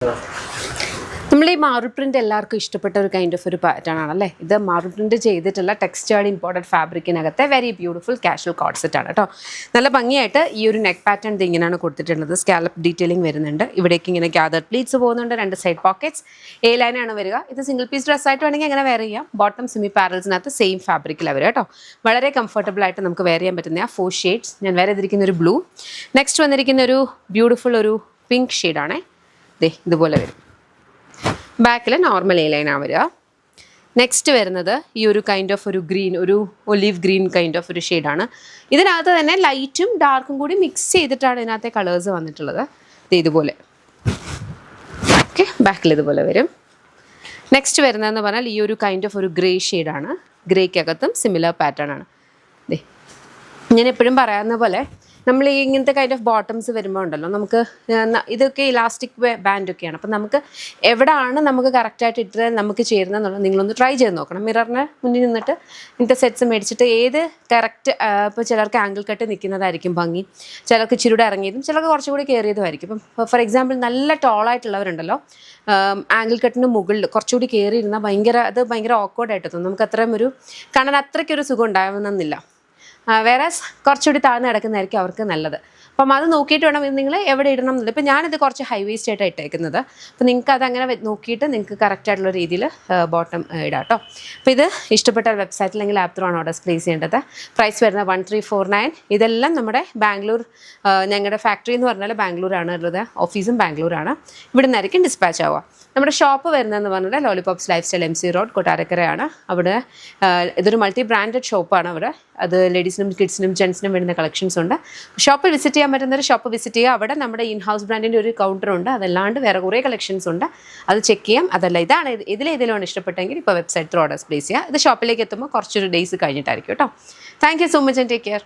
നമ്മൾ ഈ marble print എല്ലാവർക്കും ഇഷ്ടപ്പെട്ട ഒരു കൈൻഡ് ഓഫ് ഒരു പാറ്റേൺ ആണല്ലേ. ഇത് മാർബിൾ പ്രിന്റ് ചെയ്തിട്ടുള്ള ടെക്സ്റ്റൈൽഡ് ഇമ്പോർട്ടഡ് ഫാബ്രിക്കിനകത്തെ very beautiful casual coord set ആണ് കേട്ടോ. നല്ല ഭംഗിയായിട്ട് ഈ ഒരു നെക്ക് പാറ്റേൺ ഇത് ഇങ്ങനെയാണ് കൊടുത്തിട്ടുള്ളത്. സ്കാലപ്പ് ഡീറ്റെയിലിംഗ് വരുന്നുണ്ട്. ഇവിടേക്ക് ഇങ്ങനെ ഗ്യാതർ പ്ലീറ്റ്സ് പോകുന്നുണ്ട്. 2 സൈഡ് പോക്കറ്റ്സ്. എ ലൈനാണ് വരിക. ഇത് സിംഗിൾ പീസ് ഡ്രസ്സായിട്ട് വേണമെങ്കിൽ അങ്ങനെ വെയർ ചെയ്യാം. ബോട്ടം സെമി പാരൽസിനകത്ത് സെയിം ഫാബ്രിക്കിലാണ് വരിക കേട്ടോ. വളരെ കംഫർട്ടബിൾ ആയിട്ട് നമുക്ക് വെയർ ചെയ്യാൻ പറ്റുന്ന 4 ഷെയ്ഡ്സ്. ഞാൻ വെയർ ചെയ്തിരിക്കുന്ന ഒരു ബ്ലൂ, നെക്സ്റ്റ് വന്നിരിക്കുന്ന ഒരു ബ്യൂട്ടിഫുൾ ഒരു പിങ്ക് ഷെയ്ഡാണേ. ഇതുപോലെ വരും. ബാക്കിൽ നോർമൽ എ ലൈനാണ് വരിക. നെക്സ്റ്റ് വരുന്നത് ഈ ഒരു കൈൻഡ് ഓഫ് ഒരു ഗ്രീൻ, ഒരു ഒലീവ് ഗ്രീൻ കൈൻഡ് ഓഫ് ഒരു ഷെയ്ഡാണ്. ഇതിനകത്ത് തന്നെ ലൈറ്റും ഡാർക്കും കൂടി മിക്സ് ചെയ്തിട്ടാണ് ഇതിനകത്തെ കളേഴ്സ് വന്നിട്ടുള്ളത്. ഇതുപോലെ ഓക്കെ. ബാക്കിൽ ഇതുപോലെ വരും. നെക്സ്റ്റ് വരുന്നതെന്ന് പറഞ്ഞാൽ ഈ ഒരു കൈൻഡ് ഓഫ് ഒരു ഗ്രേ ഷെയ്ഡാണ്. ഗ്രേക്കകത്തും സിമിലർ പാറ്റേൺ ആണ്. ഞാൻ എപ്പോഴും പറയാവുന്ന പോലെ നമ്മൾ ഈ ഇങ്ങനത്തെ കൈൻഡ് ഓഫ് ബോട്ടംസ് വരുമ്പോൾ ഉണ്ടല്ലോ, നമുക്ക് ഇതൊക്കെ ഇലാസ്റ്റിക് ബാൻഡൊക്കെയാണ്. അപ്പം നമുക്ക് എവിടെയാണ് നമുക്ക് കറക്റ്റായിട്ട് ഇട്ട് നമുക്ക് ചേരുന്നതെന്നുള്ളത് നിങ്ങളൊന്ന് ട്രൈ ചെയ്ത് നോക്കണം. മിററിന് മുന്നിൽ നിന്നിട്ട് ഇങ്ങനത്തെ സെറ്റ്സ് മേടിച്ചിട്ട് ഏത് കറക്റ്റ്, ഇപ്പോൾ ചിലർക്ക് ആംഗിൾ കട്ട് നിൽക്കുന്നതായിരിക്കും ഭംഗി, ചിലർക്ക് ഇച്ചിരൂടെ ഇറങ്ങിയതും, ചിലർക്ക് കുറച്ചുകൂടി കയറിയതുമായിരിക്കും. ഇപ്പം ഫോർ എക്സാമ്പിൾ നല്ല ടോളായിട്ടുള്ളവരുണ്ടല്ലോ, ആംഗിൾ കട്ടിന് മുകളിൽ കുറച്ചുകൂടി കയറിയിരുന്നാൽ ഭയങ്കര ഓക്വേർഡായിട്ട് തോന്നും. നമുക്ക് അത്രയും ഒരു കാണാൻ അത്രയ്ക്കൊരു സുഖം ഉണ്ടാവുന്നില്ല. വേറെ കുറച്ചുകൂടി താഴ്ന്ന് കിടക്കുന്നതായിരിക്കും അവർക്ക് നല്ലത്. അപ്പം അത് നോക്കിയിട്ട് വേണം നിങ്ങൾ എവിടെ ഇടണം എന്നുള്ളത്. ഇപ്പം ഞാനിത് കുറച്ച് ഹൈ വേസ്റ്റ് ആയിട്ടാണ് ഇട്ടേക്കുന്നത്. അപ്പോൾ നിങ്ങൾക്ക് അതങ്ങനെ നോക്കിയിട്ട് നിങ്ങൾക്ക് കറക്റ്റായിട്ടുള്ള രീതിയിൽ ബോട്ടം ഇടാം കേട്ടോ. അപ്പോൾ ഇത് ഇഷ്ടപ്പെട്ട വെബ്സൈറ്റിൽ അല്ലെങ്കിൽ ആപ്പ് ത്രൂ ആണ് ഓർഡേഴ്സ് പ്ലേസ് ചെയ്യേണ്ടത്. പ്രൈസ് വരുന്നത് 1349. ഇതെല്ലാം നമ്മുടെ ബാംഗ്ലൂർ, ഞങ്ങളുടെ ഫാക്ടറി എന്ന് പറഞ്ഞാൽ ബാംഗ്ലൂരാണ് ഉള്ളത്. ഓഫീസും ബാംഗ്ലൂരാണ്. ഇവിടെ നിന്നായിരിക്കും ഡിസ്പാച്ച് ആവുക. നമ്മുടെ ഷോപ്പ് വരുന്നതെന്ന് പറഞ്ഞാൽ lollipops life style MC road കൊട്ടാരക്കരയാണ്. അവിടെ ഇതൊരു മൾട്ടി ബ്രാൻഡഡ് ഷോപ്പാണ്. അവിടെ അത് ലേഡീസിനും കിഡ്സിനും ജെൻസിനും വരുന്ന കളക്ഷൻസ് ഉണ്ട്. ഷോപ്പിൽ വിസിറ്റ് ചെയ്യാൻ പറ്റുന്നൊരു ഷോപ്പ് വിസിറ്റ് ചെയ്യുക. അവിടെ നമ്മുടെ ഇൻ ഹൗസ് ബ്രാൻഡിൻ്റെ ഒരു കൗണ്ടറുണ്ട്. അതല്ലാണ്ട് വേറെ കുറേ കളക്ഷൻസ് ഉണ്ട്. അത് ചെക്ക് ചെയ്യാം. അതല്ല ഇതാണ് ഇതിലേതിലാണ് ഇഷ്ടപ്പെട്ടെങ്കിൽ ഇപ്പോൾ വെബ്സൈറ്റ് ത്രൂ ഓർഡേഴ്സ് പ്ലേസ് ചെയ്യുക. ഇത് ഷോപ്പിലേക്ക് എത്തുമ്പോൾ കുറച്ചൊരു ഡേയ്സ് കഴിഞ്ഞിട്ടായിരിക്കും കേട്ടോ. Thank you so much and take care.